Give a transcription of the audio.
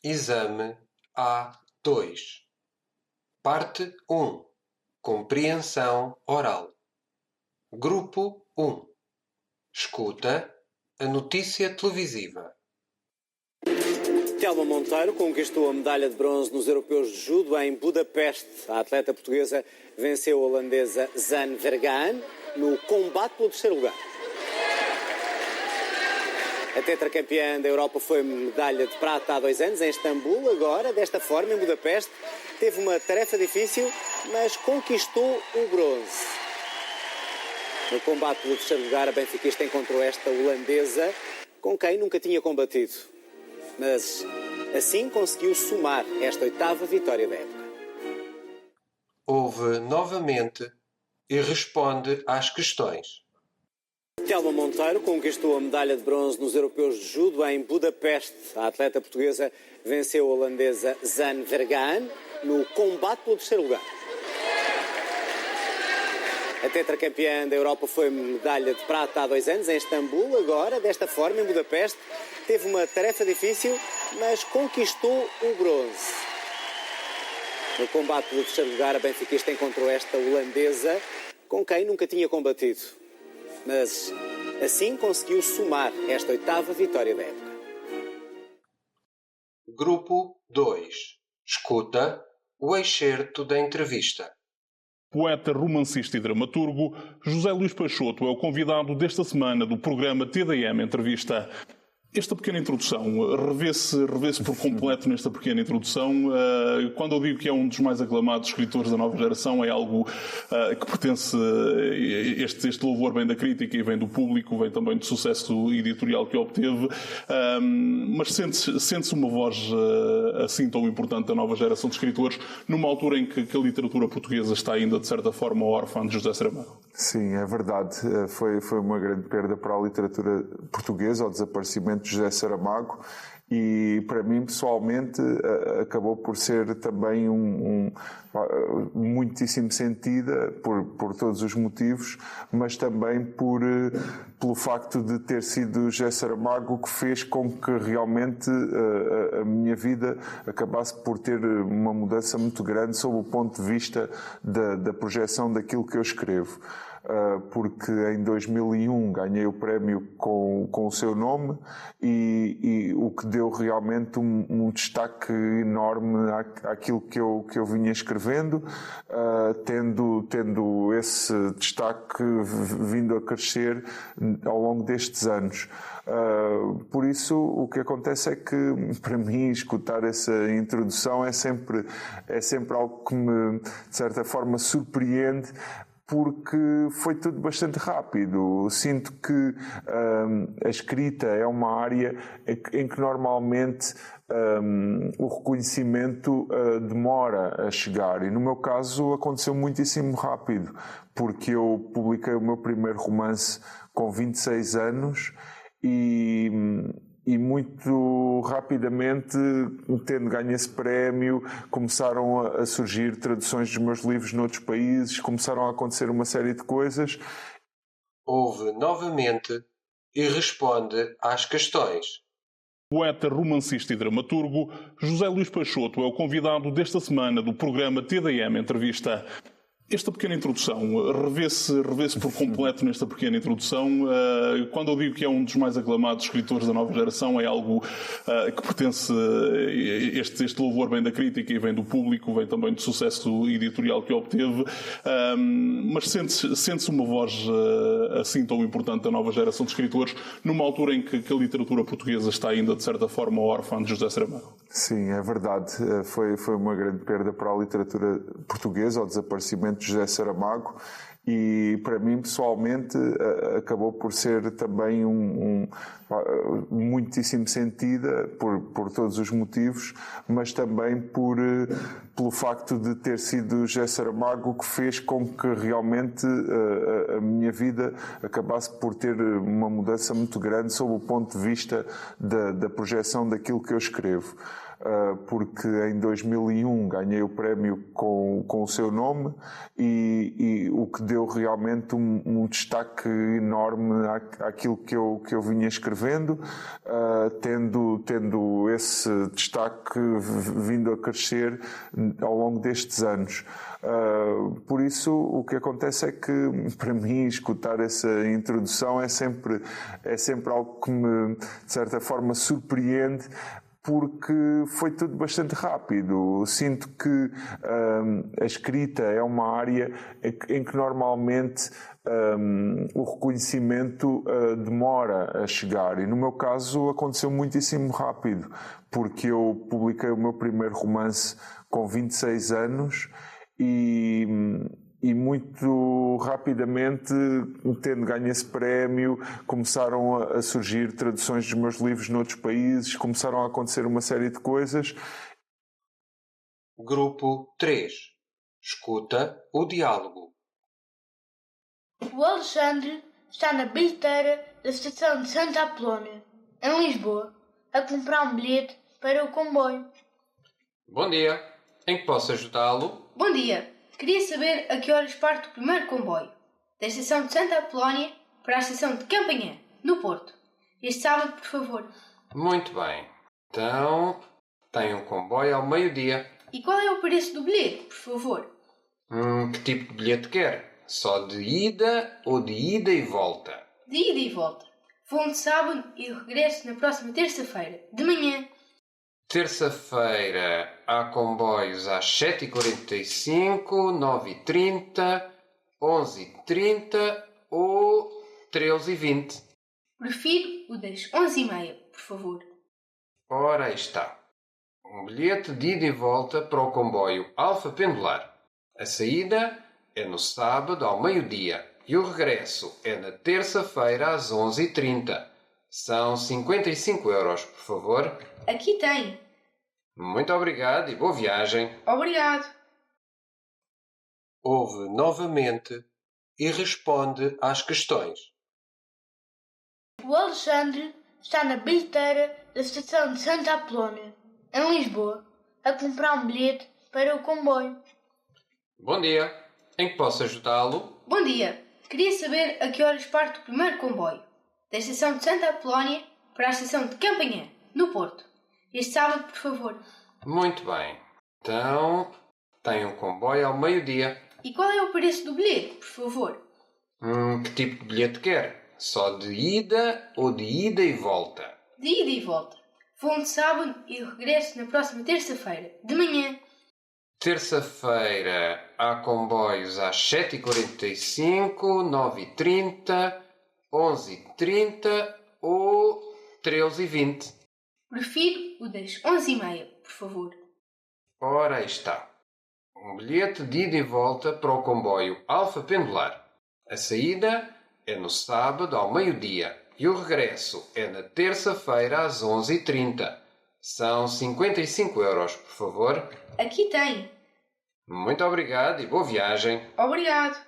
Exame A2. Parte 1. Compreensão oral. Grupo 1. Escuta a notícia televisiva. Telma Monteiro conquistou a medalha de bronze nos Europeus de Judo em Budapeste. A atleta portuguesa venceu a holandesa Zane Vergaan no combate pelo terceiro lugar. A tetracampeã da Europa foi medalha de prata há 2 anos em Istambul. Agora, desta forma, em Budapeste, teve uma tarefa difícil, mas conquistou o bronze. No combate pelo terceiro lugar, a benfiquista encontrou esta holandesa com quem nunca tinha combatido. Mas assim conseguiu somar esta 8ª vitória da época. Ouve novamente e responde às questões. Telma Monteiro conquistou a medalha de bronze nos Europeus de Judo em Budapeste. A atleta portuguesa venceu a holandesa Zane Vergaan no combate pelo terceiro lugar. A tetracampeã da Europa foi medalha de prata há 2 anos em Istambul. Agora, desta forma, em Budapeste, teve uma tarefa difícil, mas conquistou o bronze. No combate pelo terceiro lugar, a benfiquista encontrou esta holandesa com quem nunca tinha combatido. Mas assim conseguiu somar esta 8ª vitória da época. Grupo 2. Escuta o excerto da entrevista. Poeta, romancista e dramaturgo, José Luís Peixoto é o convidado desta semana do programa TDM Entrevista. Esta pequena introdução, revê-se por completo nesta pequena introdução. Quando eu digo que é um dos mais aclamados escritores da nova geração, é algo que pertence, este louvor vem da crítica e vem do público, vem também do sucesso editorial que obteve, mas sente-se uma voz assim tão importante da nova geração de escritores, numa altura em que a literatura portuguesa está ainda, de certa forma, órfã de José Saramago. Sim, é verdade. Foi uma grande perda para a literatura portuguesa, o desaparecimento de José Saramago, e para mim pessoalmente acabou por ser também muitíssimo sentida por todos os motivos, mas também pelo facto de ter sido José Saramago que fez com que realmente a minha vida acabasse por ter uma mudança muito grande sob o ponto de vista da projeção daquilo que eu escrevo. Porque em 2001 ganhei o prémio com o seu nome e o que deu realmente um destaque enorme àquilo que eu vinha escrevendo, tendo esse destaque vindo a crescer ao longo destes anos. Por isso, o que acontece é que, para mim, escutar essa introdução é sempre algo que me, de certa forma, surpreende, porque foi tudo bastante rápido. Sinto que a escrita é uma área em que normalmente o reconhecimento demora a chegar. E no meu caso aconteceu muitíssimo rápido, porque eu publiquei o meu primeiro romance com 26 anos e muito rapidamente, tendo ganho esse prémio, começaram a surgir traduções dos meus livros noutros países, começaram a acontecer uma série de coisas. Ouve novamente e responde às questões. Poeta, romancista e dramaturgo, José Luís Peixoto é o convidado desta semana do programa TDM Entrevista. Esta pequena introdução, revê-se por completo nesta pequena introdução. Quando eu digo que é um dos mais aclamados escritores da nova geração, é algo que pertence, este louvor vem da crítica e vem do público, vem também do sucesso editorial que obteve, mas sente-se uma voz assim tão importante da nova geração de escritores, numa altura em que a literatura portuguesa está ainda, de certa forma, órfã de José Saramago. Sim, é verdade. Foi uma grande perda para a literatura portuguesa, o desaparecimento de José Saramago, e para mim pessoalmente acabou por ser também muitíssimo sentida por todos os motivos, mas também pelo pelo facto de ter sido José Saramago que fez com que realmente a minha vida acabasse por ter uma mudança muito grande sob o ponto de vista da projeção daquilo que eu escrevo. Porque em 2001 ganhei o prémio com o seu nome e o que deu realmente um destaque enorme àquilo que eu vinha escrevendo, tendo esse destaque vindo a crescer ao longo destes anos. Por isso, o que acontece é que, para mim, escutar essa introdução é sempre algo que me, de certa forma, surpreende, porque foi tudo bastante rápido. Sinto que a escrita é uma área em que normalmente o reconhecimento demora a chegar. E no meu caso aconteceu muitíssimo rápido, porque eu publiquei o meu primeiro romance com 26 anos e muito rapidamente, tendo ganho esse prémio, começaram a surgir traduções dos meus livros noutros países, começaram a acontecer uma série de coisas. Grupo 3. Escuta o diálogo. O Alexandre está na bilheteira da estação de Santa Apolónia, em Lisboa, a comprar um bilhete para o comboio. Bom dia. Em que posso ajudá-lo? Bom dia. Queria saber a que horas parte o primeiro comboio, da estação de Santa Apolónia para a estação de Campanhã, no Porto. Este sábado, por favor. Muito bem. Então, tem um comboio ao meio-dia. E qual é o preço do bilhete, por favor? Que tipo de bilhete quer? Só de ida ou de ida e volta? De ida e volta. Vou de sábado e regresso na próxima terça-feira, de manhã. Terça-feira há comboios às 7h45, 9h30, 11h30 ou 13h20. Prefiro o das 11h30, por favor. Ora, aí está. Um bilhete de ida e volta para o comboio Alfa Pendular. A saída é no sábado ao meio-dia e o regresso é na terça-feira às 11h30. São 55 euros, por favor. Aqui tem. Muito obrigado e boa viagem. Obrigado. Ouve novamente e responde às questões. O Alexandre está na bilheteira da estação de Santa Apolónia, em Lisboa, a comprar um bilhete para o comboio. Bom dia. Em que posso ajudá-lo? Bom dia. Queria saber a que horas parte o primeiro comboio, da estação de Santa Apolónia para a estação de Campanhã, no Porto. Este sábado, por favor. Muito bem. Então, tem um comboio ao meio-dia. E qual é o preço do bilhete, por favor? Que tipo de bilhete quer? Só de ida ou de ida e volta? De ida e volta. Vou de sábado e regresso na próxima terça-feira, de manhã. Terça-feira há comboios às 7h45, 9h30, 11h30 ou 13h20. Prefiro o das 11h30, por favor. Ora, aí está. Um bilhete de ida e volta para o comboio Alfa Pendular. A saída é no sábado ao meio-dia e o regresso é na terça-feira às 11h30. São 55 euros, por favor. Aqui tem. Muito obrigado e boa viagem. Obrigado.